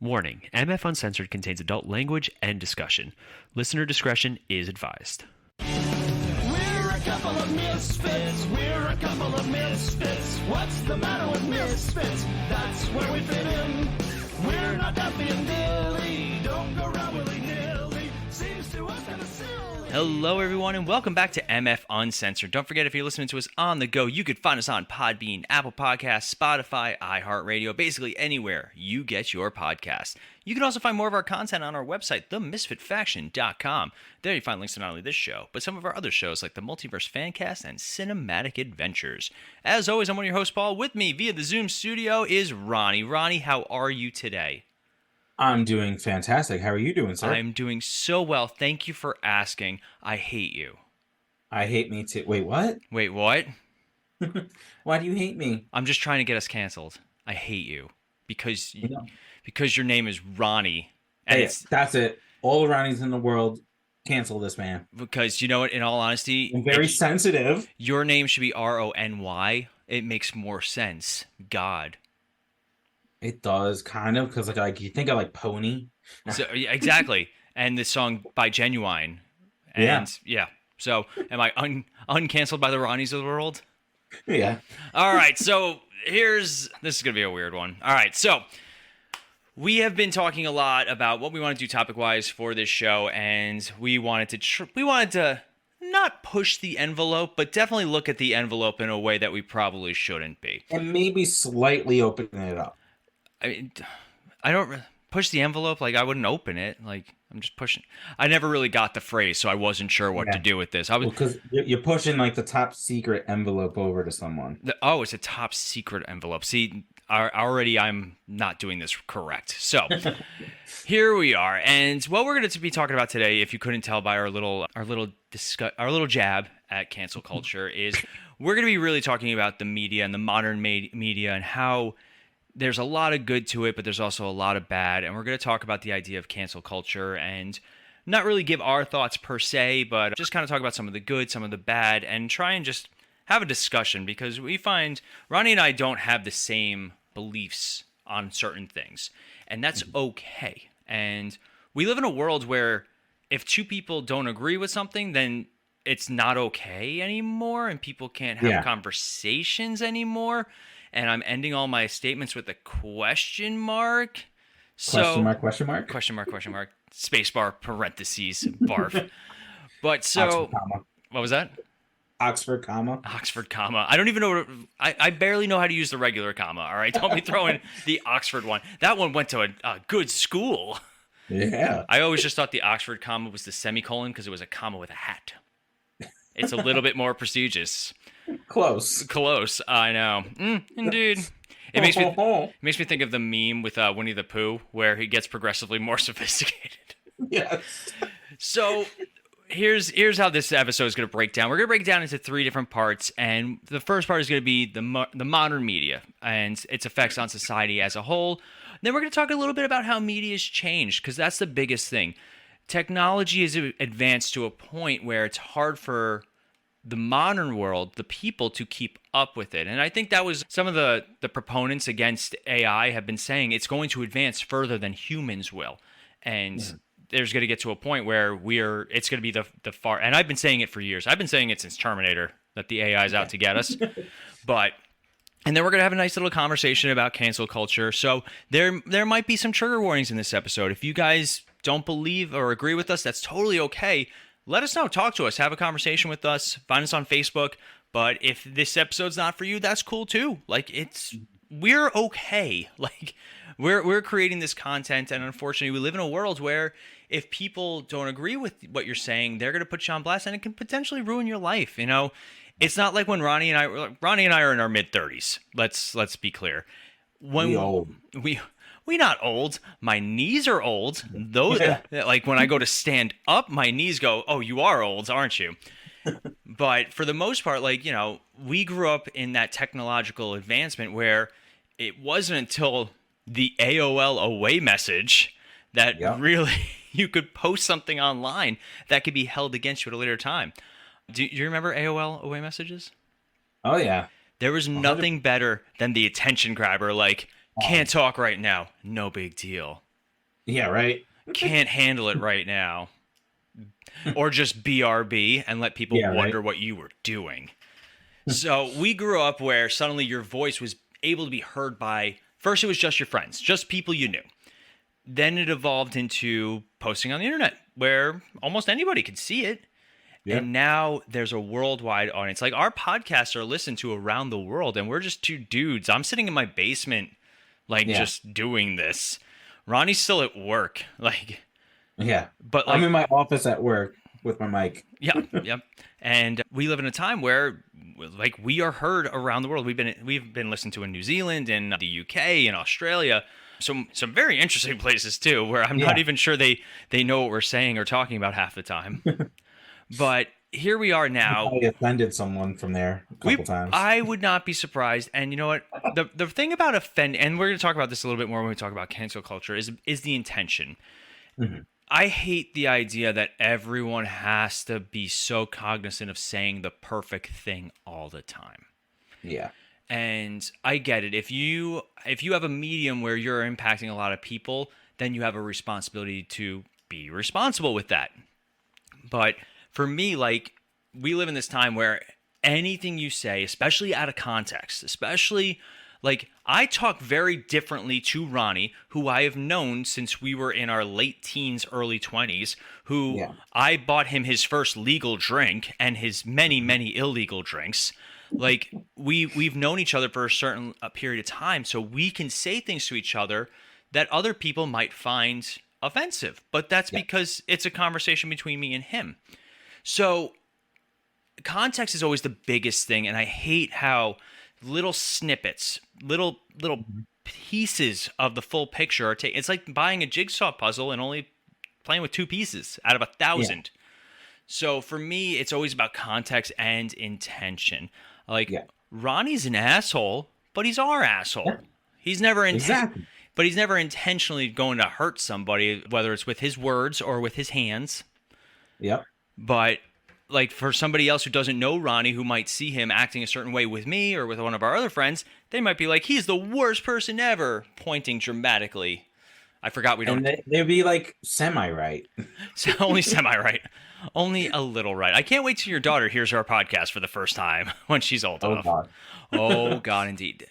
Warning, MF Uncensored contains adult language and discussion. Listener discretion is advised. We're a couple of misfits. We're a couple of misfits. What's the matter with misfits? That's where we fit in. We're not Duffy and Dilly. Don't go around willy-nilly. Seems to us kind of silly. Hello, everyone, and welcome back to MF Uncensored. Don't forget, if you're listening to us on the go, you could find us on Podbean, Apple Podcasts, Spotify, iHeartRadio, basically anywhere you get your podcast. You can also find more of our content on our website, themisfitfaction.com. There you find links to not only this show, but some of our other shows like the Multiverse Fancast and Cinematic Adventures. As always, I'm one of your hosts, Paul. With me via the Zoom studio is Ronnie. Ronnie, how are you today? I'm doing fantastic. How are you doing, sir? I'm doing so well. Thank you for asking. I hate you. I hate me too. Wait, what? Wait, what? Why do you hate me? I'm just trying to get us canceled. I hate you because No. because your name is Ronnie, and Hey, that's it. All the Ronnies in the world, cancel this man. because you know what? In all honesty, I'm very sensitive. your name should be Rony. It makes more sense. God. It does, kind of, because like you think of like Pony. So yeah, exactly. And the song by Genuine. And yeah. So am I uncanceled by the Ronnies of the world? Yeah. All right, so this is going to be a weird one. All right, so we have been talking a lot about what we want to do topic-wise for this show, and we wanted to not push the envelope, but definitely look at the envelope in a way that we probably shouldn't be. And maybe slightly open it up. I mean, I don't push the envelope, like I wouldn't open it, like I'm just pushing. I never really got the phrase, so I wasn't sure what to do with this. Because you're pushing like the top secret envelope over to someone. It's a top secret envelope. See, already I'm not doing this correct. So here we are, and what we're going to be talking about today, if you couldn't tell by our little jab at cancel culture, is we're going to be really talking about the media and the modern media and how there's a lot of good to it, but there's also a lot of bad. And we're going to talk about the idea of cancel culture and not really give our thoughts per se, but just kind of talk about some of the good, some of the bad, and try and just have a discussion, because we find Ronnie and I don't have the same beliefs on certain things, and that's okay. And we live in a world where if two people don't agree with something, then it's not okay anymore, and people can't have conversations anymore. And I'm ending all my statements with a question mark. Question mark, question mark? Question mark, spacebar, parentheses, barf. But so, Oxford, comma. What was that? Oxford, comma. Oxford, comma. I don't even know I barely know how to use the regular comma, all right? Don't be throwing the Oxford one. That one went to a good school. Yeah. I always just thought the Oxford comma was the semicolon because it was a comma with a hat. It's a little bit more prestigious. Close. I know. Indeed. It makes me think of the meme with Winnie the Pooh where he gets progressively more sophisticated. Yes. So here's how this episode is going to break down. We're going to break it down into 3 different parts, and the first part is going to be the modern media and its effects on society as a whole. Then we're going to talk a little bit about how media has changed, because that's the biggest thing. Technology has advanced to a point where it's hard for the modern world, the people, to keep up with it. And I think that was some of the proponents against AI have been saying it's going to advance further than humans will. And there's going to get to a point where it's going to be the far, and I've been saying it for years. I've been saying it since Terminator, that the AI is out to get us. And then we're going to have a nice little conversation about cancel culture. So there might be some trigger warnings in this episode. If you guys don't believe or agree with us, that's totally okay. Let us know. Talk to us. Have a conversation with us. Find us on Facebook. But if this episode's not for you, that's cool too. Like, we're okay. Like, we're creating this content, and unfortunately, we live in a world where if people don't agree with what you're saying, they're going to put you on blast, and it can potentially ruin your life. You know, it's not like when Ronnie and I are in our mid-30s. Let's be clear. When we not old. My knees are old. Those like when I go to stand up, my knees go, "Oh, you are old, aren't you?" But for the most part, like, you know, we grew up in that technological advancement where it wasn't until the AOL away message that really you could post something online that could be held against you at a later time. Do you remember AOL away messages? Oh, yeah. There was nothing better than the attention grabber, like, can't talk right now, no big deal. Yeah, right. Can't handle it right now. Or just BRB and let people Yeah, right. wonder what you were doing. So we grew up where suddenly your voice was able to be heard by, first it was just your friends, just people you knew. Then it evolved into posting on the internet where almost anybody could see it. Yeah. And now there's a worldwide audience. Like our podcasts are listened to around the world, and we're just two dudes. I'm sitting in my basement, like Yeah. just doing this. Ronnie's still at work, like, Yeah. but like, I'm in my office at work with my mic. yeah, yeah. And we live in a time where, like, we are heard around the world. We've been listened to in New Zealand, in the UK, in Australia. Some very interesting places too, where I'm not Yeah. even sure they know what we're saying or talking about half the time. But here we are now. I offended someone from there a couple times. I would not be surprised. And you know what? The thing about and we're going to talk about this a little bit more when we talk about cancel culture, is the intention. Mhm. I hate the idea that everyone has to be so cognizant of saying the perfect thing all the time. Yeah. And I get it. If you have a medium where you're impacting a lot of people, then you have a responsibility to be responsible with that. But for me, like, we live in this time where anything you say, especially out of context, especially like I talk very differently to Ronnie, who I have known since we were in our late teens, early 20s, who Yeah. I bought him his first legal drink and his many, many illegal drinks. Like we've known each other for a certain period of time, so we can say things to each other that other people might find offensive. But that's because it's a conversation between me and him. So context is always the biggest thing, and I hate how little snippets, little pieces of the full picture are taken. It's like buying a jigsaw puzzle and only playing with 2 pieces out of 1,000. So for me, it's always about context and intention. Like Ronnie's an asshole, but he's our asshole. Yeah. He's never Exactly. but he's never intentionally going to hurt somebody, whether it's with his words or with his hands. Yep. But like for somebody else who doesn't know Ronnie, who might see him acting a certain way with me or with one of our other friends, they might be like, he's the worst person ever, pointing dramatically. I forgot we don't. And they'd be like semi-right. Only semi-right. Only a little right. I can't wait till your daughter hears our podcast for the first time when she's old Oh, enough. God. Oh, God, indeed.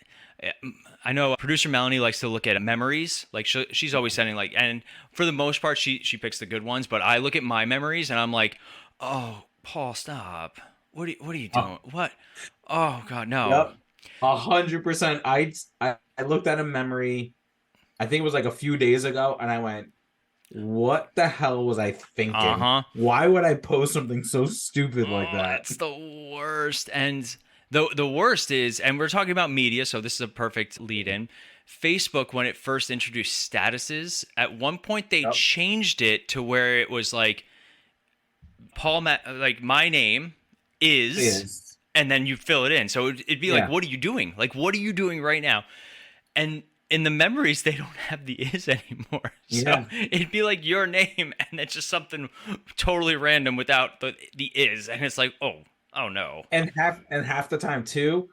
I know producer Melanie likes to look at memories. Like she's always sending like, and for the most part, she picks the good ones. But I look at my memories and I'm like, oh, Paul, stop. What are you doing? What? Oh, God, no. Yep. 100%. I looked at a memory, I think it was like a few days ago, and I went, what the hell was I thinking? Uh-huh. Why would I post something so stupid like that? That's the worst. And the worst is, and we're talking about media, so this is a perfect lead in. Facebook, when it first introduced statuses, at one point they changed it to where it was like, like my name is, and then you fill it in. So it'd be like, what are you doing? Like, what are you doing right now? And in the memories, they don't have the is anymore. So it'd be like your name, and it's just something totally random without the is, and it's like, oh no. And half the time too,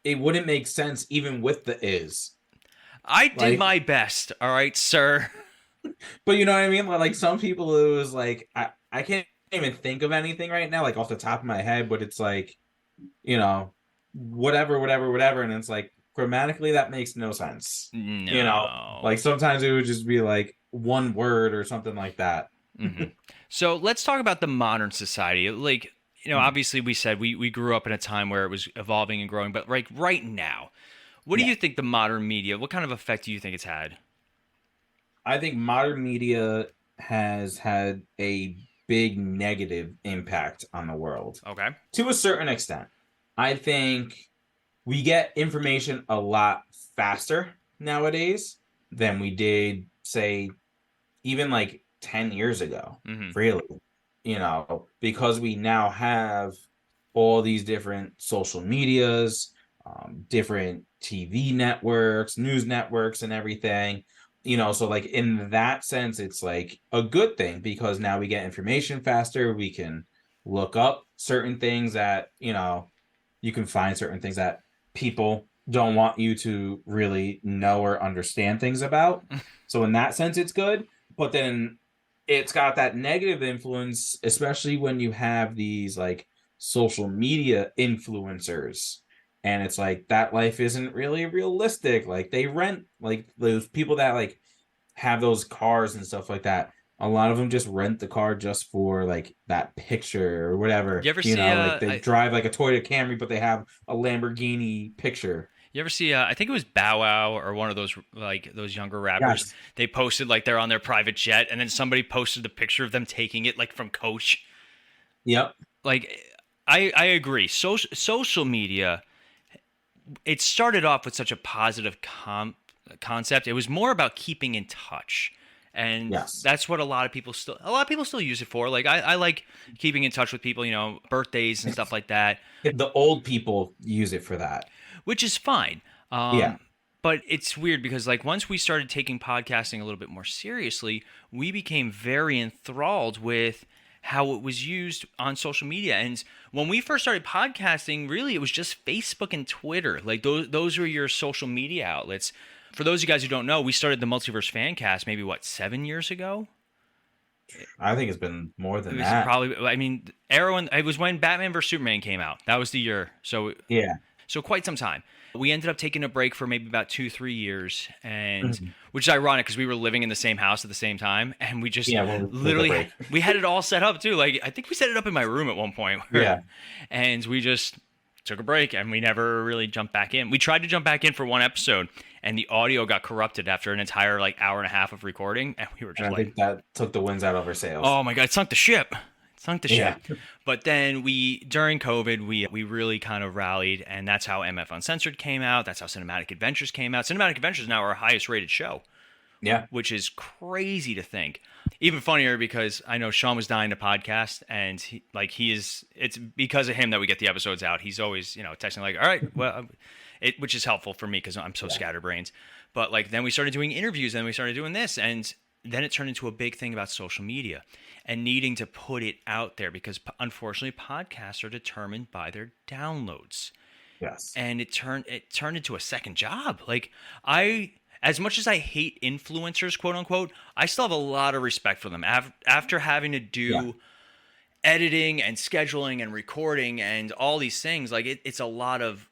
it wouldn't make sense even with the is. I did my best, all right, sir. But you know what I mean? Like some people, it was like I can't even think of anything right now, like off the top of my head, but it's like, you know, whatever, and it's like grammatically that makes no sense. No. You know, like sometimes it would just be like one word or something like that. Mm-hmm. So let's talk about the modern society. Like, you know, obviously we said we grew up in a time where it was evolving and growing, but like right now, what do you think the modern media, what kind of effect do you think it's had? I think modern media has had a big negative impact on the world. Okay. To a certain extent. I think we get information a lot faster nowadays than we did, say, even like 10 years ago, really. You know, because we now have all these different social medias, different TV networks, news networks, and everything. You know, so like in that sense, it's like a good thing because now we get information faster. We can look up certain things that, you know, you can find certain things that people don't want you to really know or understand things about. So in that sense, it's good. But then it's got that negative influence, especially when you have these like social media influencers. And it's like that life isn't really realistic. Like they rent, like those people that like have those cars and stuff like that. A lot of them just rent the car just for like that picture or whatever. You ever see Like they drive like a Toyota Camry, but they have a Lamborghini picture. You ever see? I think it was Bow Wow or one of those like those younger rappers. Yes. They posted like they're on their private jet, and then somebody posted the picture of them taking it like from Coach. Yep. Like, I agree. Social media. It started off with such a positive concept. It was more about keeping in touch, and Yes. that's what a lot of people still use it for. Like I like keeping in touch with people, birthdays and stuff like that, The old people use it for that. which is fine. Yeah. But it's weird because like once we started taking podcasting a little bit more seriously, we became very enthralled with how it was used on social media. And when we first started podcasting, really it was just Facebook and Twitter. Like those were your social media outlets. For those of you guys who don't know, we started the Multiverse Fancast maybe 7 years ago? I think it's been more than It was that. probably, I mean, it was when Batman vs Superman came out. That was the year. So Yeah. quite some time. We ended up taking a break for maybe about 2-3 years, and which is ironic because we were living in the same house at the same time, and we just when we took a literally break. we had it all set up too. Like I think we set it up in my room at one point. Yeah. And we just took a break, and we never really jumped back in. We tried to jump back in for one episode, and the audio got corrupted after an entire hour and a half of recording, and we were just And I think that took the winds out of our sails. oh my god, it sunk the ship. Sunk the Yeah. ship. But then during COVID, we really kind of rallied, and that's how MF Uncensored came out. That's how Cinematic Adventures came out. Cinematic Adventures is now our highest rated show, Yeah. which is crazy to think. Even funnier because I know Sean was dying to podcast, and it's because of him that we get the episodes out. He's always, texting like, all right, well, which is helpful for me because I'm so scatterbrained. But then we started doing interviews, and we started doing this, and then it turned into a big thing about social media and needing to put it out there because unfortunately podcasts are determined by their downloads. Yes. And it turned into a second job. As much as I hate influencers, quote unquote, I still have a lot of respect for them. After having to do editing and scheduling and recording and all these things, it's a lot of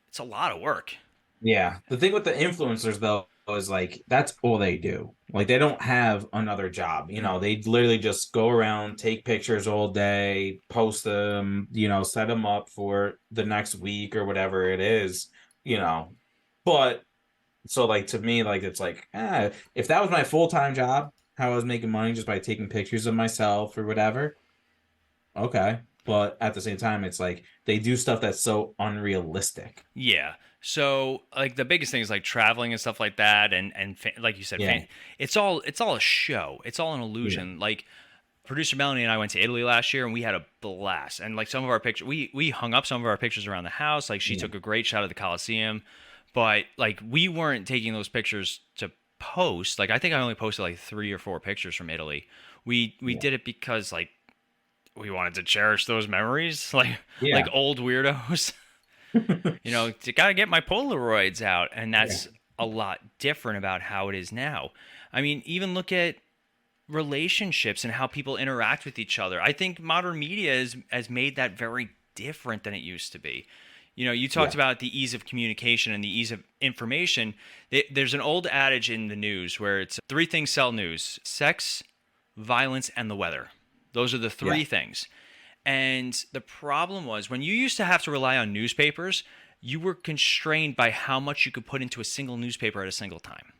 work. Yeah. The thing with the influencers though is that's all they do. They don't have another job. They literally just go around, take pictures all day, post them, set them up for the next week or whatever it is, But so to me, it's if that was my full-time job, how I was making money just by taking pictures of myself or whatever. Okay. But at the same time, it's they do stuff that's so unrealistic. Yeah. So the biggest thing is traveling and stuff like that, and like you said, it's all a show. It's all an illusion. Yeah. Producer Melanie and I went to Italy last year, and we had a blast. And some of our pictures, we hung up some of our pictures around the house. She took a great shot of the Colosseum, but we weren't taking those pictures to post. I think I only posted 3 or 4 pictures from Italy. We did it because we wanted to cherish those memories, like old weirdos. You gotta get my Polaroids out, and that's a lot different about how it is now. I mean, even look at relationships and how people interact with each other. I think modern media has made that very different than it used to be. You talked about the ease of communication and the ease of information. There's an old adage in the news where it's 3 things sell news: sex, violence, and the weather. Those are the 3 things. And the problem was when you used to have to rely on newspapers, you were constrained by how much you could put into a single newspaper at a single time.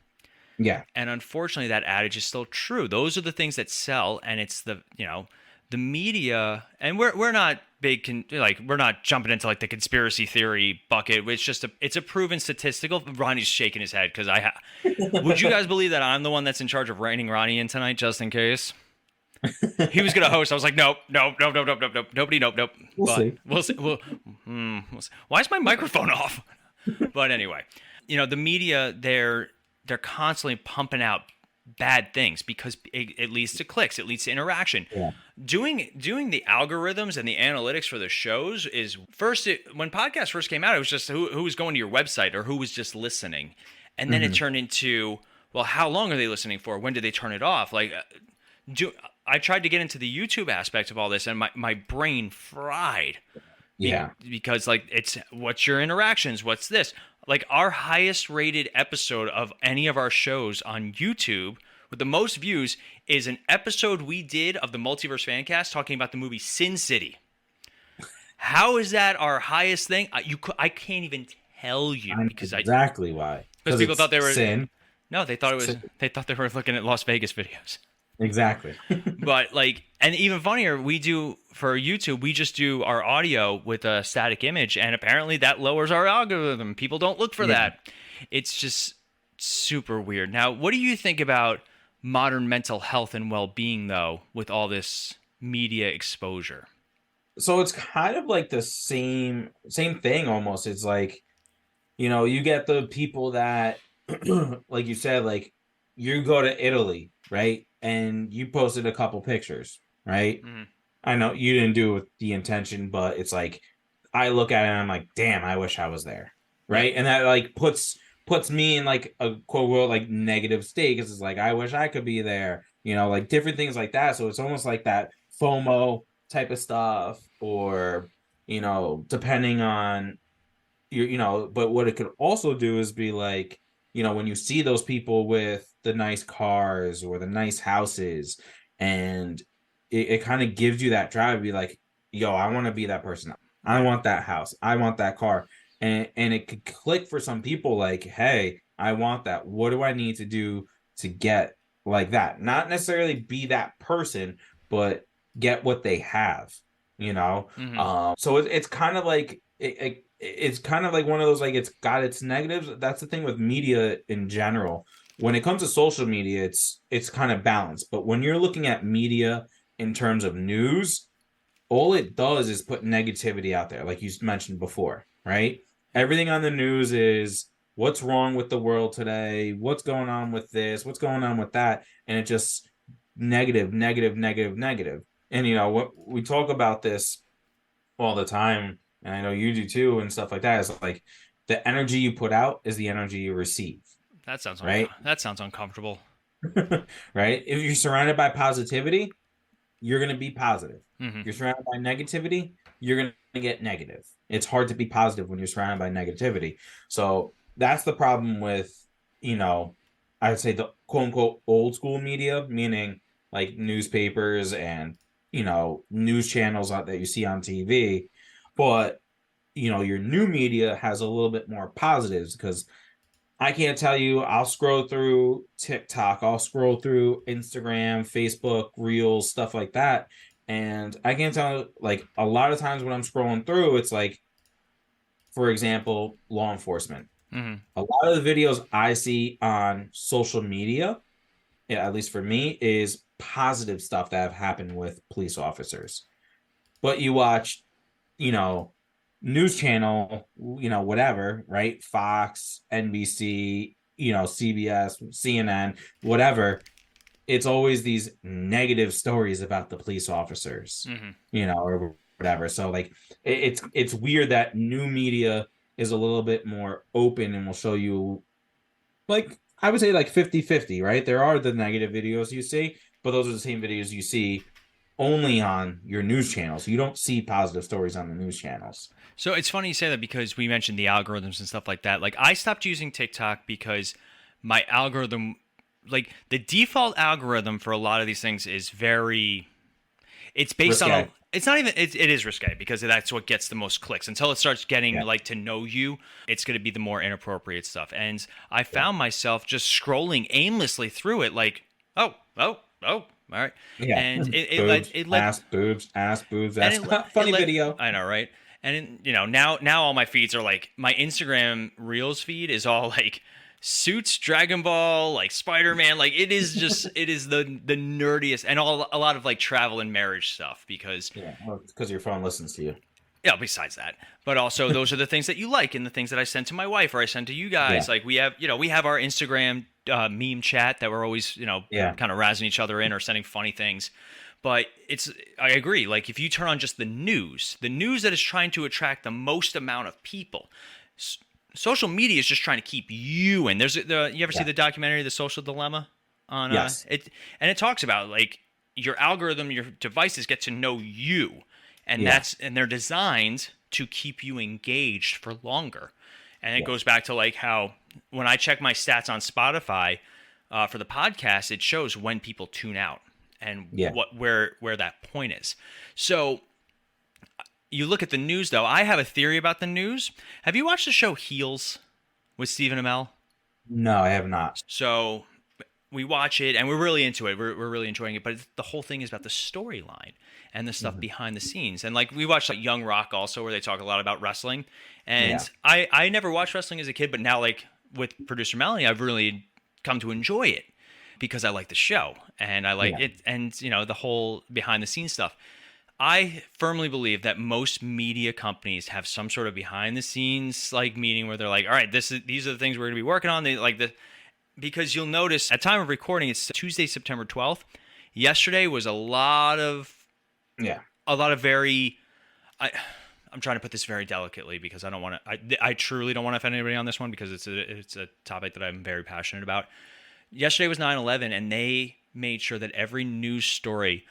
Yeah. And unfortunately, that adage is still true. Those are the things that sell, and it's the media. And we're not big, we're not jumping into the conspiracy theory bucket. It's just it's a proven statistical. Ronnie's shaking his head because would you guys believe that I'm the one that's in charge of writing Ronnie in tonight, just in case? He was gonna host. I was like, nope, nobody, nope. We'll see. We'll see. We'll see. Why is my microphone off? But anyway, the media they're constantly pumping out bad things because it leads to clicks, it leads to interaction. Yeah. Doing the algorithms and the analytics for the shows is when podcasts first came out, it was just who was going to your website or who was just listening, and then it turned into, well, how long are they listening for? When did they turn it off? Like, I tried to get into the YouTube aspect of all this, and my brain fried. Yeah. Because like it's what's your interactions? What's this? Like our highest rated episode of any of our shows on YouTube with the most views is an episode we did of the Multiverse Fancast talking about the movie Sin City. How is that our highest thing? I can't even tell you because exactly why. Because people thought they were sin. No, they thought they thought they were looking at Las Vegas videos. Exactly. But like, and even funnier, we do for YouTube, we just do our audio with a static image, and apparently that lowers our algorithm. People don't look for that. It's just super weird. Now, what do you think about modern mental health and well-being, though, with all this media exposure? So it's kind of like the same thing almost. It's like, you get the people that, like you said, like you go to Italy, right? And you posted a couple pictures, right? Mm-hmm. I know you didn't do it with the intention, but it's like I look at it and I'm like, damn, I wish I was there, right? And that like puts me in like a quote unquote like negative state because it's like I wish I could be there, like different things like that. So it's almost like that FOMO type of stuff, or depending on your, but what it could also do is be like, when you see those people with the nice cars or the nice houses, and it kind of gives you that drive to be like, yo, I want to be that person. I want that house. I want that car. And it could click for some people like, hey, I want that. What do I need to do to get like that? Not necessarily be that person, but get what they have, Mm-hmm. So it's kind of like it's kind of like one of those, like, it's got its negatives. That's the thing with media in general. When it comes to social media, it's kind of balanced. But when you're looking at media in terms of news, all it does is put negativity out there, like you mentioned before, right? Everything on the news is what's wrong with the world today, what's going on with this, what's going on with that, and it just negative. And what we talk about this all the time, and I know you do too, and stuff like that. Is like the energy you put out is the energy you receive. That sounds right. That sounds uncomfortable. Right. If you're surrounded by positivity, you're going to be positive. Mm-hmm. If you're surrounded by negativity, you're going to get negative. It's hard to be positive when you're surrounded by negativity. So that's the problem with, I would say the quote unquote old school media, meaning like newspapers and, news channels that you see on TV. But, your new media has a little bit more positives, because I can't tell you, I'll scroll through TikTok, I'll scroll through Instagram, Facebook, Reels, stuff like that. And I can't tell, like, a lot of times when I'm scrolling through, it's like, for example, law enforcement. Mm-hmm. A lot of the videos I see on social media, at least for me, is positive stuff that have happened with police officers. But you watch, news channel, whatever, right? Fox, NBC, CBS, CNN, whatever. It's always these negative stories about the police officers, mm-hmm. Or whatever. So like, it's weird that new media is a little bit more open and will show you, like, I would say like 50-50, right? There are the negative videos you see, but those are the same videos you see only on your news channels. You don't see positive stories on the news channels. So it's funny you say that, because we mentioned the algorithms and stuff like that. Like, I stopped using TikTok because my algorithm, like the default algorithm for a lot of these things is it's based risque. on, it's not even, it is risque because that's what gets the most clicks. Until it starts getting like to know you, it's going to be the more inappropriate stuff. And I found myself just scrolling aimlessly through it, like, oh, all right. Yeah. And it ass boobs. Funny video. I know, right? And now all my feeds are like, my Instagram Reels feed is all like Suits, Dragon Ball, like Spider-Man. Like, it is the nerdiest, and a lot of like travel and marriage stuff, because because your phone listens to you. Yeah, besides that. But also those are the things that you like, and the things that I send to my wife or I send to you guys. Yeah. Like, we have our Instagram meme chat that we're always, Yeah. kind of razzing each other in or sending funny things. But I agree. Like if you turn on just the news that is trying to attract the most amount of people, social media is just trying to keep you in. You ever see the documentary, The Social Dilemma? On Yes. it talks about like your algorithm, your devices get to know you, and they're designed to keep you engaged for longer. And it goes back to like how when I check my stats on Spotify for the podcast, it shows when people tune out and where that point is. So you look at the news, though. I have a theory about the news. Have you watched the show Heels with Stephen Amell? No, I have not. So we watch it and we're really into it. We're really enjoying it. But the whole thing is about the storyline and the stuff behind the scenes. And like we watched like Young Rock also, where they talk a lot about wrestling. And I never watched wrestling as a kid, but now like with producer Melanie, I've really come to enjoy it because I like the show and I like it. And the whole behind the scenes stuff. I firmly believe that most media companies have some sort of behind the scenes like meeting where they're like, all right, these are the things we're going to be working on. They like because you'll notice at time of recording, it's Tuesday, September 12th. Yesterday was a lot of very, I'm trying to put this very delicately because I don't want to, I truly don't want to offend anybody on this one because it's a topic that I'm very passionate about. Yesterday was 9/11 and they made sure that every news story,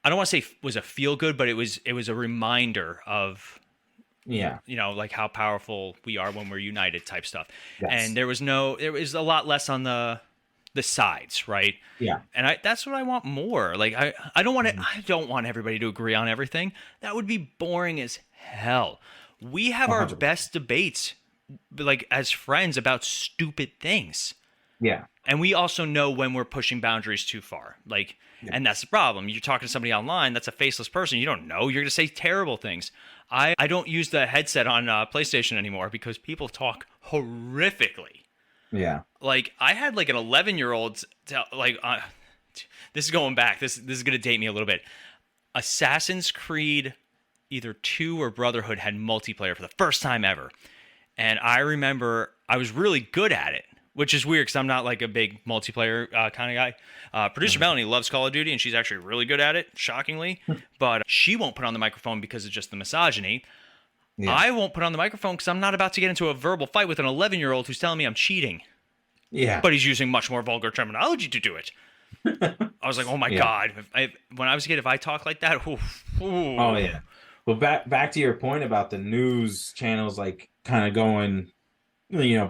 I don't want to say was a feel good, but it was a reminder of, like how powerful we are when we're united type stuff. Yes. And there was a lot less on the sides, right? Yeah. And that's what I want more. Like I don't want everybody to agree on everything. That would be boring as hell. We have 100%. Our best debates like as friends about stupid things. Yeah. And we also know when we're pushing boundaries too far. Like, and that's the problem. You're talking to somebody online, that's a faceless person. You don't know. You're going to say terrible things. I don't use the headset on PlayStation anymore because people talk horrifically. Yeah. Like, I had like an 11-year-old, this is going back. This is going to date me a little bit. Assassin's Creed, either 2 or Brotherhood had multiplayer for the first time ever. And I remember I was really good at it. Which is weird because I'm not like a big multiplayer kind of guy. Producer Melanie loves Call of Duty and she's actually really good at it, shockingly. But she won't put on the microphone because of just the misogyny. Yeah. I won't put on the microphone because I'm not about to get into a verbal fight with an 11-year-old who's telling me I'm cheating. Yeah. But he's using much more vulgar terminology to do it. I was like, oh my God. When I was a kid, if I talk like that, Oh, yeah. Well, back to your point about the news channels, like kind of going,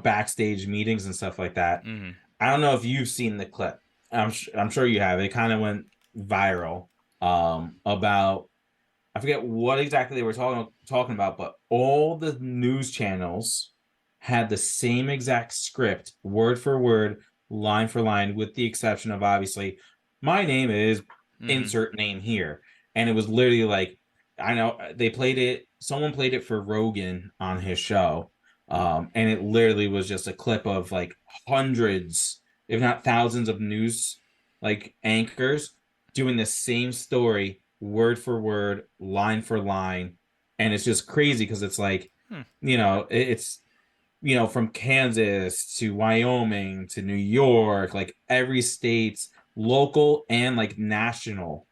backstage meetings and stuff like that. Mm-hmm. I don't know if you've seen the clip. I'm sure you have. It kind of went viral about, I forget what exactly they were talking about, but all the news channels had the same exact script, word for word, line for line, with the exception of obviously, my name is insert name here. And it was literally like, I know they played it, someone played it for Rogan on his show. And it literally was just a clip of like hundreds, if not thousands of news like anchors doing the same story, word for word, line for line. And it's just crazy because it's like, it's, from Kansas to Wyoming to New York, like every state's local and like national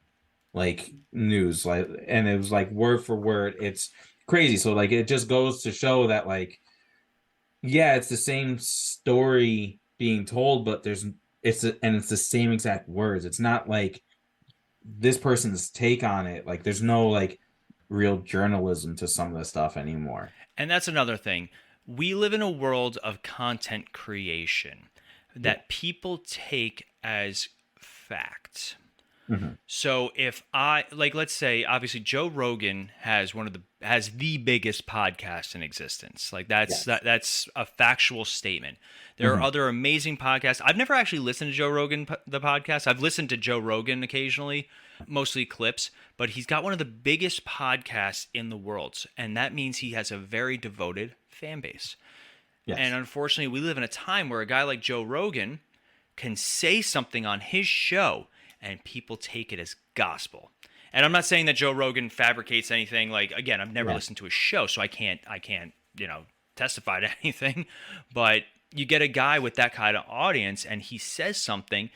like news, like, and it was like word for word. It's crazy. So like, it just goes to show that like, yeah, it's the same story being told, but it's the same exact words. It's not like this person's take on it. Like there's no like real journalism to some of the stuff anymore. And that's another thing. We live in a world of content creation that people take as fact. Mm-hmm. So if let's say, obviously Joe Rogan has the biggest podcast in existence. Like that's a factual statement. There are other amazing podcasts. I've never actually listened to Joe Rogan, the podcast. I've listened to Joe Rogan occasionally, mostly clips, but he's got one of the biggest podcasts in the world. And that means he has a very devoted fan base. Yes. And unfortunately, we live in a time where a guy like Joe Rogan can say something on his show and people take it as gospel. And I'm not saying that Joe Rogan fabricates anything. Like, again, I've never listened to his show, so I can't, testify to anything. But you get a guy with that kind of audience and he says something,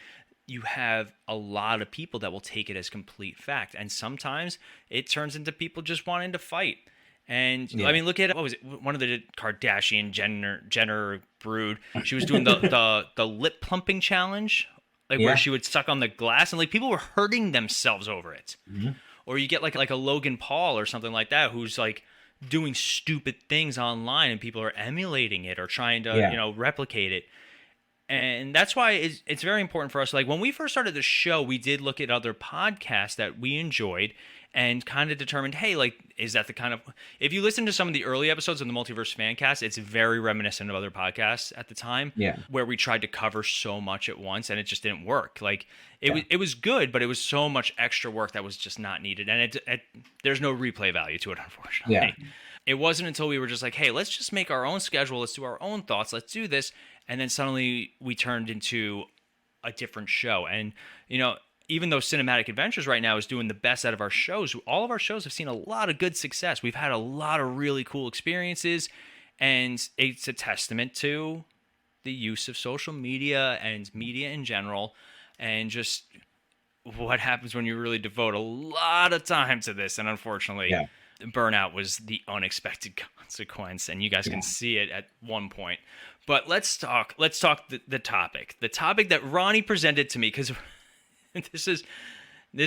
you have a lot of people that will take it as complete fact. And sometimes it turns into people just wanting to fight. And I mean, look at, what was it? One of the Kardashian Jenner brood. She was doing the lip plumping challenge, like where she would suck on the glass, and like people were hurting themselves over it. Mm-hmm. Or you get like a Logan Paul or something like that, who's like doing stupid things online, and people are emulating it or trying to replicate it. And that's why it's very important for us. Like when we first started the show, we did look at other podcasts that we enjoyed and kind of determined, hey, like, is that the kind of, if you listen to some of the early episodes of the Multiverse Fancast, it's very reminiscent of other podcasts at the time, where we tried to cover so much at once and it just didn't work. Like it was good, but it was so much extra work that was just not needed. And there's no replay value to it, unfortunately. Yeah. It wasn't until we were just like, hey, let's just make our own schedule. Let's do our own thoughts. Let's do this. And then suddenly we turned into a different show. And, even though Cinematic Adventures right now is doing the best out of our shows, all of our shows have seen a lot of good success. We've had a lot of really cool experiences. And it's a testament to the use of social media and media in general. And just what happens when you really devote a lot of time to this. And unfortunately, burnout was the unexpected consequence, and you guys can see it at one point. But let's talk the topic that Ronnie presented to me, because this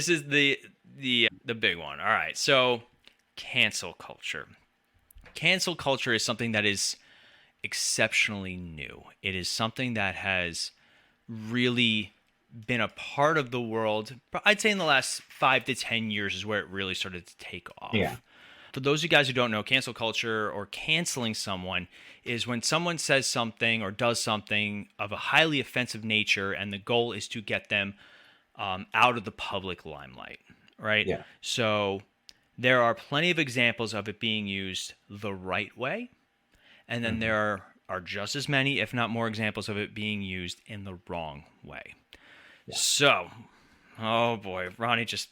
is the big one. All right, so cancel culture. Cancel culture is something that is exceptionally new. It is something that has really been a part of the world. I'd say in the last 5 to 10 years is where it really started to take off. Yeah. For those of you guys who don't know, cancel culture or canceling someone is when someone says something or does something of a highly offensive nature, and the goal is to get them out of the public limelight, right? Yeah. So there are plenty of examples of it being used the right way, and then there are just as many, if not more, examples of it being used in the wrong way. Yeah. So, oh boy, Ronnie, just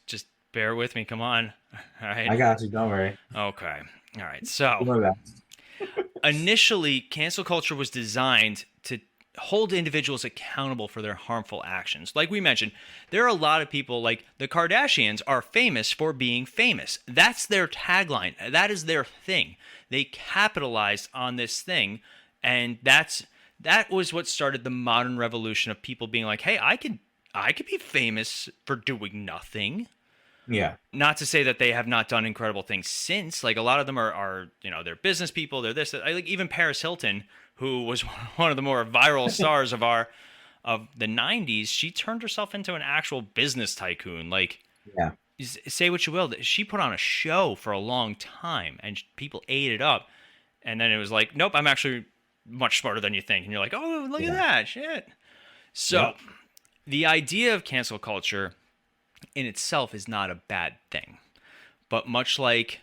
bear with me. Come on. All right. I got you. Don't worry. Okay. All right. So initially, cancel culture was designed to hold individuals accountable for their harmful actions. Like we mentioned, there are a lot of people, like the Kardashians are famous for being famous. That's their tagline. That is their thing. They capitalized on this thing, and that was what started the modern revolution of people being like, hey, I could be famous for doing nothing. Yeah. Not to say that they have not done incredible things since. Like a lot of them are they're business people. They're this. Like even Paris Hilton, who was one of the more viral stars of the 90s, she turned herself into an actual business tycoon. Like, say what you will, she put on a show for a long time, and people ate it up. And then it was like, nope, I'm actually much smarter than you think. And you're like, oh, look at that shit. So the idea of cancel culture in itself is not a bad thing, but much like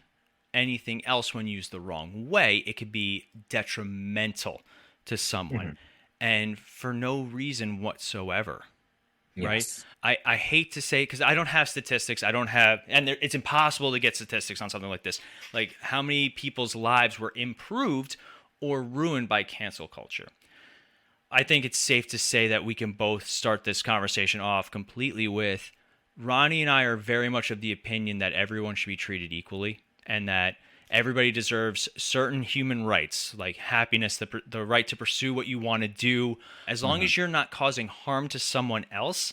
anything else, when used the wrong way, it could be detrimental to someone, and for no reason whatsoever. Right? I hate to say, because I don't have statistics, it's impossible to get statistics on something like this, like how many people's lives were improved or ruined by cancel culture. I think it's safe to say that we can both start this conversation off completely with Ronnie and I are very much of the opinion that everyone should be treated equally, and that everybody deserves certain human rights, like happiness, the right to pursue what you want to do. As long as you're not causing harm to someone else,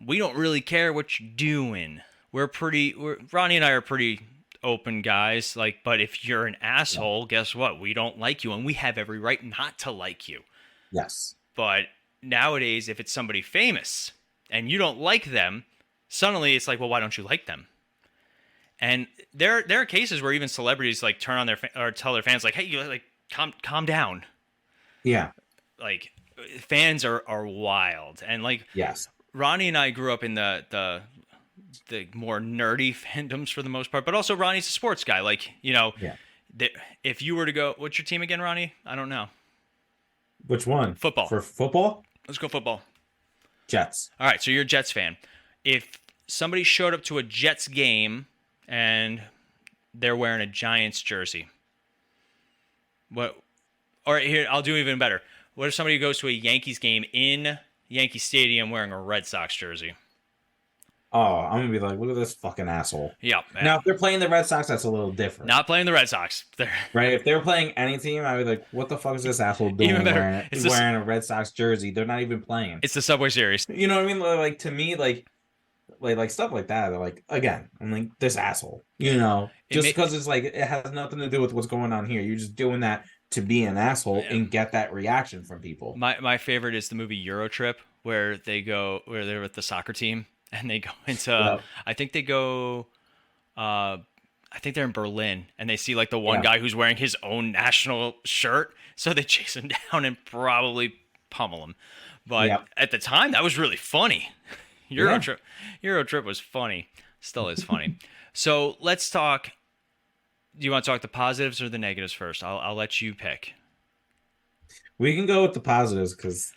we don't really care what you're doing. Ronnie and I are pretty open guys, but if you're an asshole, guess what? We don't like you, and we have every right not to like you. Yes. But nowadays, if it's somebody famous and you don't like them, suddenly it's like, well, why don't you like them? And there are cases where even celebrities turn on or tell their fans hey, you calm down. Yeah. Fans are wild, and yes, Ronnie and I grew up in the more nerdy fandoms for the most part, but also Ronnie's a sports guy. If you were to go, what's your team again, Ronnie? I don't know. Which one? Football. For football? Let's go football. Jets. All right, so you're a Jets fan. If somebody showed up to a Jets game and they're wearing a Giants jersey, or here, I'll do even better. What if somebody goes to a Yankees game in Yankee Stadium wearing a Red Sox jersey? Oh, I'm gonna be like, look at this fucking asshole. Yep. Now, if they're playing the Red Sox, that's a little different. Not playing the Red Sox. They're Right? If they were playing any team, I'd be like, what the fuck is this asshole doing Even better, wearing a Red Sox jersey? They're not even playing. It's the Subway Series. You know what I mean? Like, to me, like stuff like that. They're like, again, I'm like, this asshole. You know, just because it's like it has nothing to do with what's going on here. You're just doing that to be an asshole and get that reaction from people. My favorite is the movie Euro Trip, where they're with the soccer team and they go into I think they're in Berlin and they see like the one guy who's wearing his own national shirt, so they chase him down and probably pummel him. But at the time, that was really funny. Euro Trip was funny. Still is funny. So let's talk. Do you want to talk the positives or the negatives first? I'll let you pick. We can go with the positives because,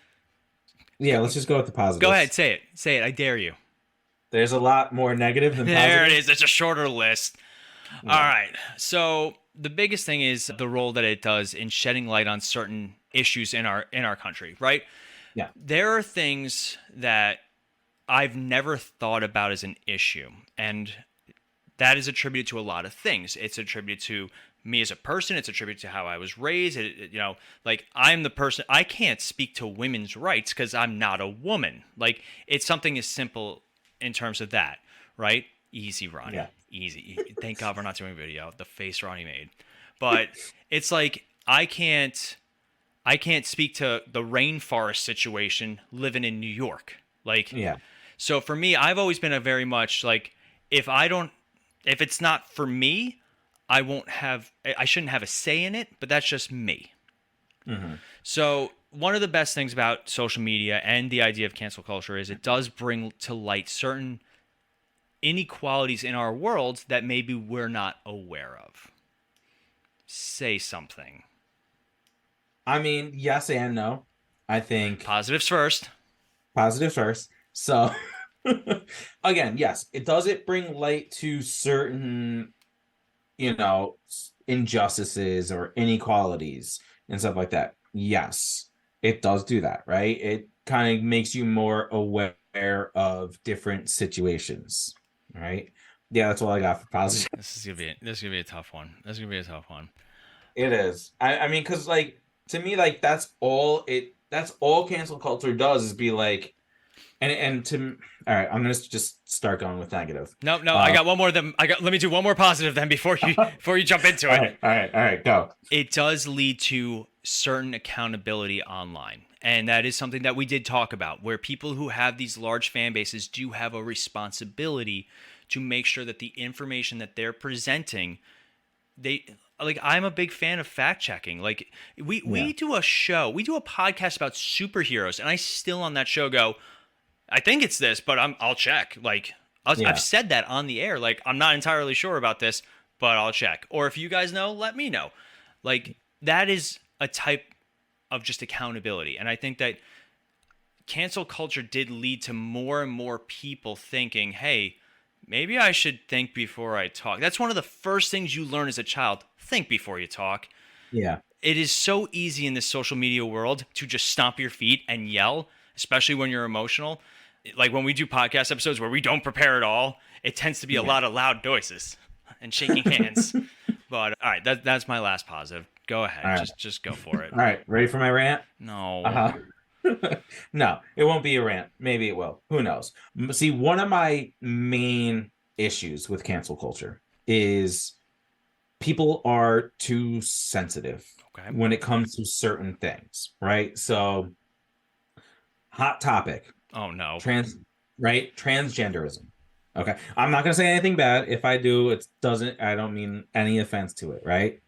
let's just go with the positives. Go ahead, say it. Say it. I dare you. There's a lot more negative than positive. There it is. It's a shorter list. Yeah. All right. So the biggest thing is the role that it does in shedding light on certain issues in our country, right? Yeah. There are things that I've never thought about as an issue, and that is attributed to a lot of things. It's attributed to me as a person. It's attributed to how I was raised. Like I'm the person, I can't speak to women's rights because I'm not a woman. Like it's something as simple in terms of that, right? Easy, Ronnie. Yeah. Easy. Thank God we're not doing video. The face Ronnie made. But it's like I can't speak to the rainforest situation living in New York. Like, so for me, I've always been a very much like, if it's not for me, I shouldn't have a say in it, but that's just me. Mm-hmm. So one of the best things about social media and the idea of cancel culture is it does bring to light certain inequalities in our world that maybe we're not aware of. Say something. I mean, yes and no. I think positives first. So again, yes, it bring light to certain, injustices or inequalities and stuff like that. Yes, it does do that, right? It kind of makes you more aware of different situations, right? Yeah, that's all I got for positive. This is gonna be a tough one. It is. I mean, because like to me, like that's all cancel culture does is be like, all right, I'm gonna just start going with negative. No, I got one more. Let me do one more positive then before you jump into it. All right, go. It does lead to certain accountability online, and that is something that we did talk about, where people who have these large fan bases do have a responsibility to make sure that the information that they're presenting, I'm a big fan of fact checking. Like we do a podcast about superheroes, and I still on that show go, I think it's this, but I'll check. Like I've said that on the air. Like I'm not entirely sure about this, but I'll check. Or if you guys know, let me know. Like that is a type of just accountability. And I think that cancel culture did lead to more and more people thinking, hey, maybe I should think before I talk. That's one of the first things you learn as a child. Think before you talk. Yeah. It is so easy in this social media world to just stomp your feet and yell, especially when you're emotional. Like when we do podcast episodes where we don't prepare at all, it tends to be a lot of loud noises and shaking hands. But all right, that's my last positive. Go ahead. Right. Just go for it. All right. Ready for my rant? No. No, it won't be a rant. Maybe it will. Who knows? See, one of my main issues with cancel culture is people are too sensitive when it comes to certain things, right? So, hot topic. Oh, no. Transgenderism. Okay. I'm not going to say anything bad. If I do, I don't mean any offense to it, right?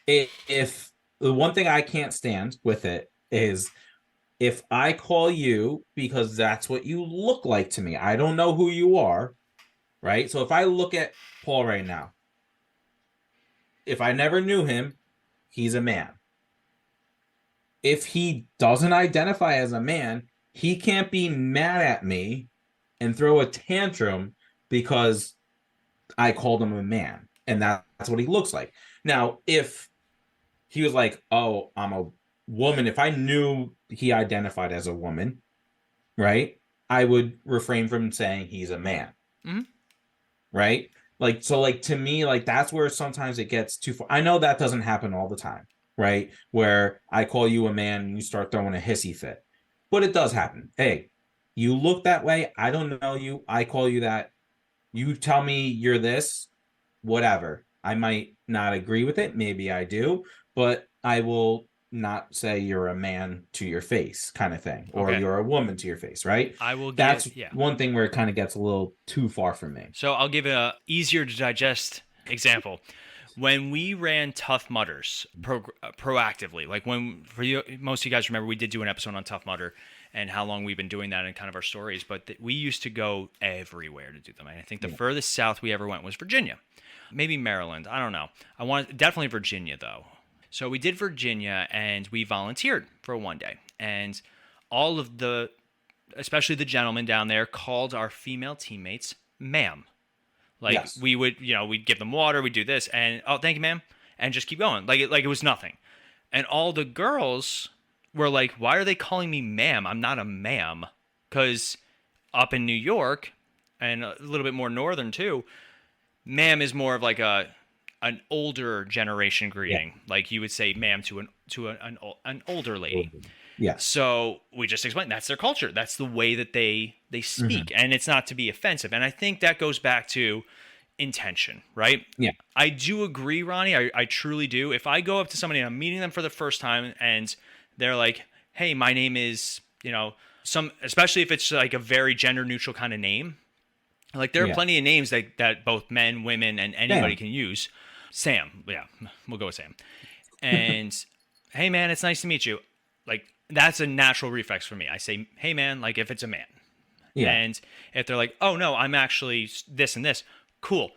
If the one thing I can't stand with it is if I call you because that's what you look like to me, I don't know who you are, right? So if I look at Paul right now, if I never knew him, he's a man. If he doesn't identify as a man, he can't be mad at me and throw a tantrum because I called him a man and that's what he looks like. Now, if he was like, oh, I'm a woman, if I knew he identified as a woman, right, I would refrain from saying he's a man. Mhm. Right? Like, so like to me, like that's where sometimes it gets too far. I know that doesn't happen all the time, right? Where I call you a man and you start throwing a hissy fit. But it does happen. Hey, you look that way. I don't know you. I call you that. You tell me you're this, whatever. I might not agree with it. Maybe I do, but I will not say you're a man to your face kind of thing, or Okay. you're a woman to your face, right? I will That's give, yeah. one thing where it kind of gets a little too far for me. So I'll give a easier to digest example. When we ran Tough Mudders proactively, like when for you, most of you guys remember, we did do an episode on Tough Mudder and how long we've been doing that and kind of our stories. But we used to go everywhere to do them. And I think the furthest south we ever went was Virginia, maybe Maryland. I don't know. I want definitely Virginia though. So we did Virginia and we volunteered for one day, and all of the, especially the gentlemen down there, called our female teammates ma'am. Like Yes. we would, we'd give them water, we'd do this, and oh, thank you, ma'am, and just keep going, like it was nothing. And all the girls were like, "Why are they calling me ma'am? I'm not a ma'am." Because up in New York, and a little bit more northern too, ma'am is more of like an older generation greeting. Like you would say ma'am to an older lady. Yes. So we just explained that's their culture. That's the way that they speak, and it's not to be offensive. And I think that goes back to intention, right? Yeah. I do agree, Ronnie. I truly do. If I go up to somebody and I'm meeting them for the first time, and they're like, "Hey, my name is," especially if it's like a very gender neutral kind of name. Like there are plenty of names that both men, women, and anybody can use. Sam, yeah, we'll go with Sam. And hey, man, it's nice to meet you. Like that's a natural reflex for me. I say, hey, man, like if it's a man. Yeah. And if they're like, oh no, I'm actually this and this, cool.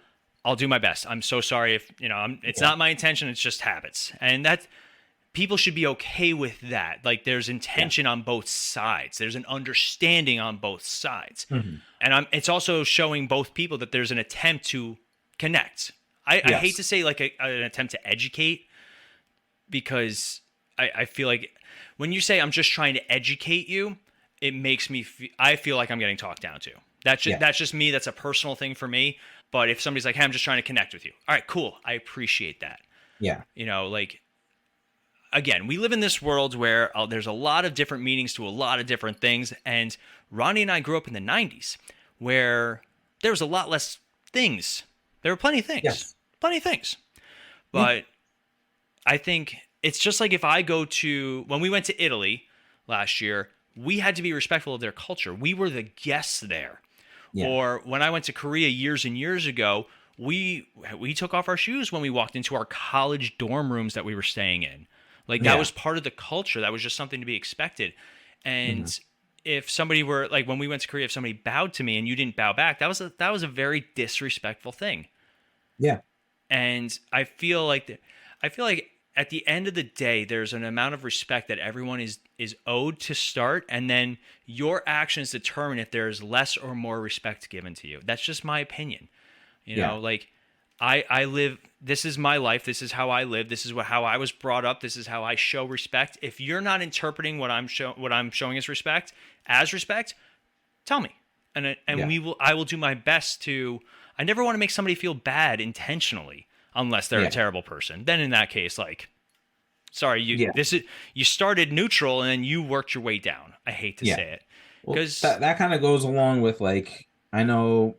I'll do my best. I'm so sorry if it's not my intention. It's just habits, and that people should be okay with that. Like there's intention on both sides. There's an understanding on both sides, and it's also showing both people that there's an attempt to connect. I hate to say like an attempt to educate, because I feel like when you say I'm just trying to educate you, it makes me I feel like I'm getting talked down to. That's just me. That's a personal thing for me. But if somebody's like, hey, I'm just trying to connect with you. All right, cool. I appreciate that. Yeah. Like, again, we live in this world where there's a lot of different meanings to a lot of different things. And Ronnie and I grew up in the 90s where there was a lot less things. There were plenty of things. Yes. Plenty of things. But I think it's just like if I go to, when we went to Italy last year, we had to be respectful of their culture. We were the guests there. Yeah. Or when I went to Korea years and years ago, we took off our shoes when we walked into our college dorm rooms that we were staying in. Like that was part of the culture. That was just something to be expected. And if somebody were like, when we went to Korea, if somebody bowed to me and you didn't bow back, that was a very disrespectful thing. Yeah. And I feel like at the end of the day, there's an amount of respect that everyone is owed to start, and then your actions determine if there's less or more respect given to you. That's just my opinion. Like I live, this is my life, this is how I live, this is how I was brought up, this is how I show respect. If you're not interpreting what I'm showing as respect, tell me. And I will do my best to. I never want to make somebody feel bad intentionally, unless they're a terrible person. Then in that case, like, sorry, you started neutral and then you worked your way down. I hate to say it, because that kind of goes along with, like, I'm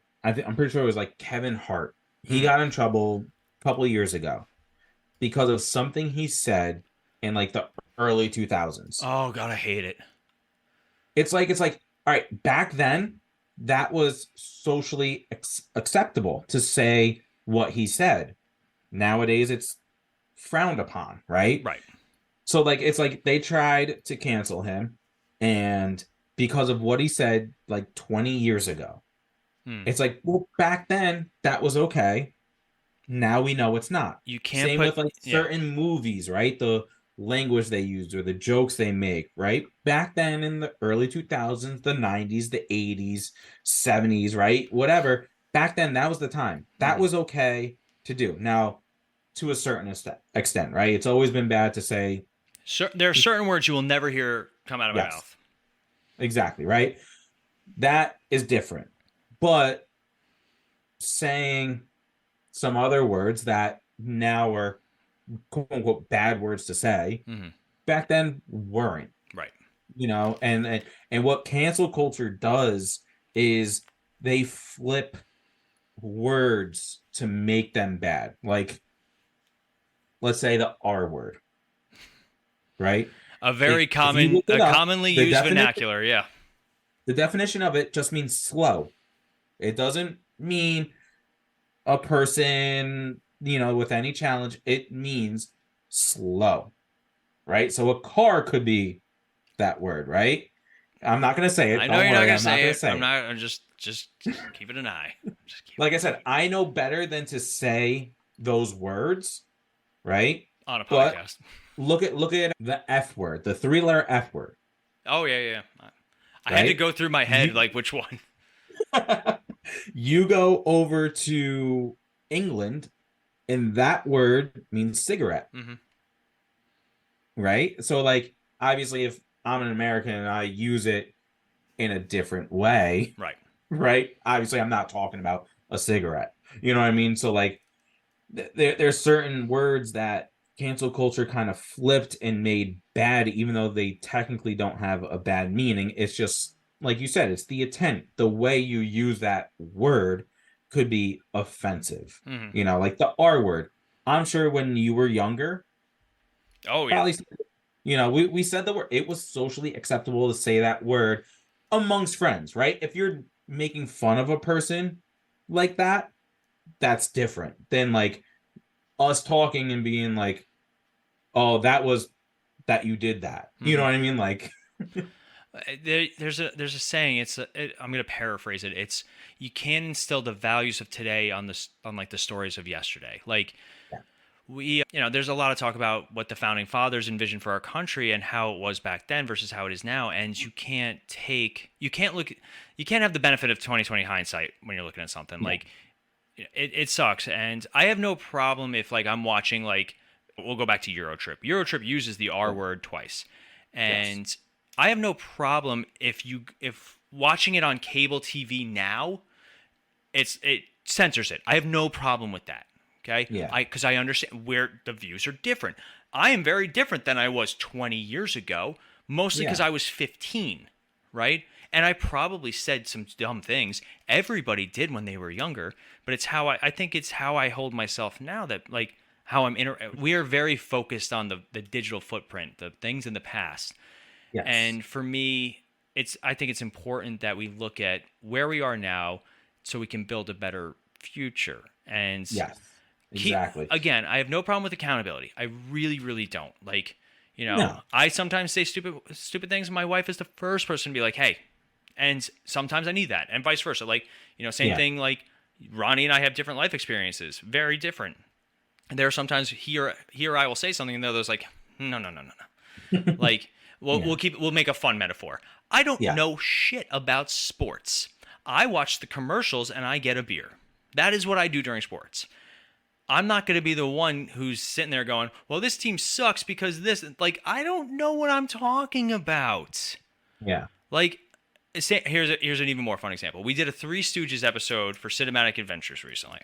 pretty sure it was like Kevin Hart. He got in trouble a couple of years ago because of something he said in like the early 2000s. Oh God, I hate it. It's like all right, back then that was socially acceptable to say what he said. Nowadays it's frowned upon, right? Right. So like it's like they tried to cancel him, and because of what he said like 20 years ago. It's like, well, back then that was okay. Now we know it's not. You can't Same with like certain movies, right? The language they use or the jokes they make, right? Back then in the early 2000s, the 90s, the 80s, 70s, right? Whatever. Back then, that was the time. That was okay to do. Now, to a certain extent, right? It's always been bad to say There are certain words you will never hear come out of my Yes. mouth. Exactly, right? That is different. But saying some other words that now are quote unquote bad words to say back then weren't. Right. And what cancel culture does is they flip words to make them bad. Like, let's say the R word, right? A very commonly used vernacular. Yeah. The definition of it just means slow. It doesn't mean a person, with any challenge. It means slow, right? So a car could be that word, right? I'm not going to say it. I know Don't you're not worry, going I'm to not say gonna it. say I'm it. not. I'm just keep it an eye. Like I said, I know better than to say those words, right? On a But podcast. look at the F word, the 3-letter F word. Oh yeah. I had to Right? go through my head like which one. You go over to England, and that word means cigarette, right? So, like, obviously, if I'm an American and I use it in a different way, right? Obviously, I'm not talking about a cigarette. You know what I mean? So, like, there's certain words that cancel culture kind of flipped and made bad, even though they technically don't have a bad meaning. It's just, like you said, it's the intent. The way you use that word could be offensive. Like the R word. I'm sure when you were younger, oh yeah, probably, we said the word. It was socially acceptable to say that word amongst friends, right? If you're making fun of a person like that, that's different than like us talking and being like, oh, that was that you did that. You know what I mean? Like, there's a saying. I'm gonna paraphrase it. It's you can instill the values of today on like the stories of yesterday. Like there's a lot of talk about what the founding fathers envisioned for our country and how it was back then versus how it is now. And you can't have the benefit of 2020 hindsight when you're looking at something. Like it sucks. And I have no problem if like I'm watching, like, we'll go back to Eurotrip. Eurotrip uses the R word twice. And I have no problem if watching it on cable TV now, it censors it. I have no problem with that. Okay. Yeah. Because I understand where the views are different. I am very different than I was 20 years ago, mostly because I was 15, right? And I probably said some dumb things. Everybody did when they were younger, but it's how I think it's how I hold myself now, that like how we are very focused on the digital footprint, the things in the past. Yes. And for me, I think it's important that we look at where we are now so we can build a better future. And yes, exactly. Again, I have no problem with accountability. I really, really don't. Like, I sometimes say stupid things, and my wife is the first person to be like, hey, and sometimes I need that, and vice versa. Like, same thing, like Ronnie and I have different life experiences, very different. And there are sometimes here I will say something, and the other's like, no. Like, we'll make a fun metaphor. I don't know shit about sports. I watch the commercials and I get a beer. That is what I do during sports. I'm not going to be the one who's sitting there going, well, this team sucks because this, like, I don't know what I'm talking about. Yeah. Like, here's an even more fun example. We did a Three Stooges episode for Cinematic Adventures recently,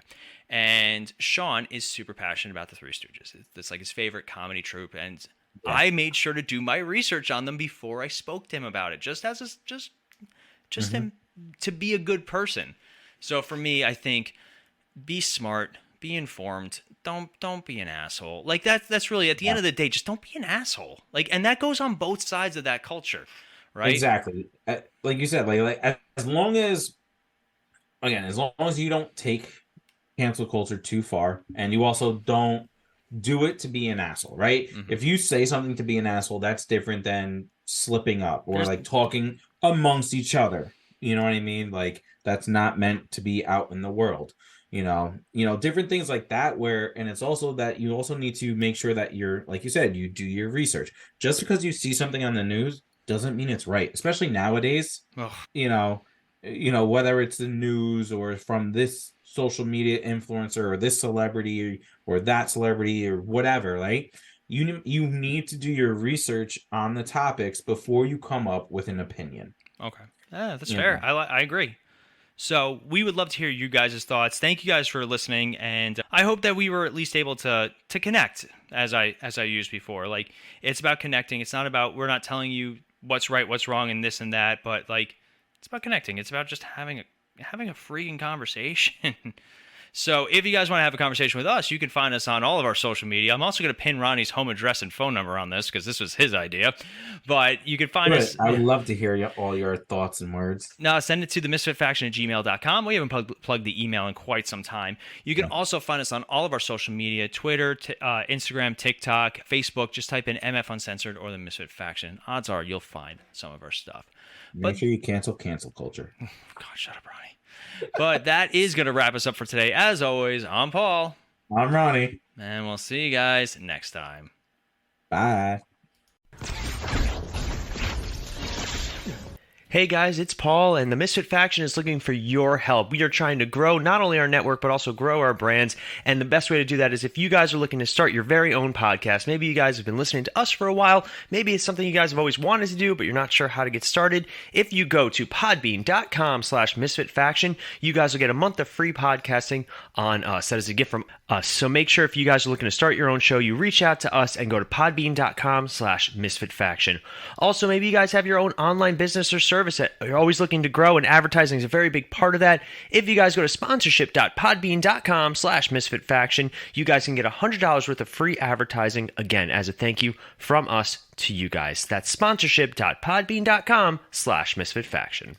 and Sean is super passionate about the Three Stooges. It's like his favorite comedy troupe, and I made sure to do my research on them before I spoke to him about it, just him to be a good person. So for me, I think be smart, be informed. Don't be an asshole. Like that's really, at the end of the day, just don't be an asshole. Like, and that goes on both sides of that culture. Right? Exactly. Like you said, like as long as you don't take cancel culture too far, and you also don't do it to be an asshole, right? If you say something to be an asshole, that's different than slipping up or like talking amongst each other. You know what I mean? Like, that's not meant to be out in the world. Different things like that, and it's also that you also need to make sure that you're, like you said, you do your research. Just because you see something on the news doesn't mean it's right, especially nowadays. Whether it's the news or from this social media influencer or this celebrity or that celebrity or whatever, right? You need to do your research on the topics before you come up with an opinion. Okay. Yeah, that's fair. I agree. So we would love to hear you guys' thoughts. Thank you guys for listening, and I hope that we were at least able to connect as I used before. Like, it's about connecting. It's not about, we're not telling you what's right, what's wrong, and this and that, but like, it's about connecting. It's about just having a freaking conversation. So if you guys want to have a conversation with us, you can find us on all of our social media. I'm also going to pin Ronnie's home address and phone number on this because this was his idea. But you can find us. I would love to hear all your thoughts and words. No, send it to themisfitfaction@gmail.com. We haven't plugged the email in quite some time. You can also find us on all of our social media, Twitter, Instagram, TikTok, Facebook. Just type in MF Uncensored or The Misfit Faction. Odds are you'll find some of our stuff. Make sure you cancel culture. God, shut up, Ronnie. But that is going to wrap us up for today. As always, I'm Paul. I'm Ronnie. And we'll see you guys next time. Bye. Hey guys, it's Paul, and the Misfit Faction is looking for your help. We are trying to grow not only our network, but also grow our brands, and the best way to do that is if you guys are looking to start your very own podcast. Maybe you guys have been listening to us for a while. Maybe it's something you guys have always wanted to do, but you're not sure how to get started. If you go to podbean.com/misfitfaction, you guys will get a month of free podcasting on us. That is a gift from us. So make sure if you guys are looking to start your own show, you reach out to us and go to podbean.com/misfitfaction. Also, maybe you guys have your own online business or service that you're always looking to grow, and advertising is a very big part of that. If you guys go to sponsorship.podbean.com/misfitfaction, you guys can get $100 worth of free advertising, again, as a thank you from us to you guys. That's sponsorship.podbean.com/misfitfaction.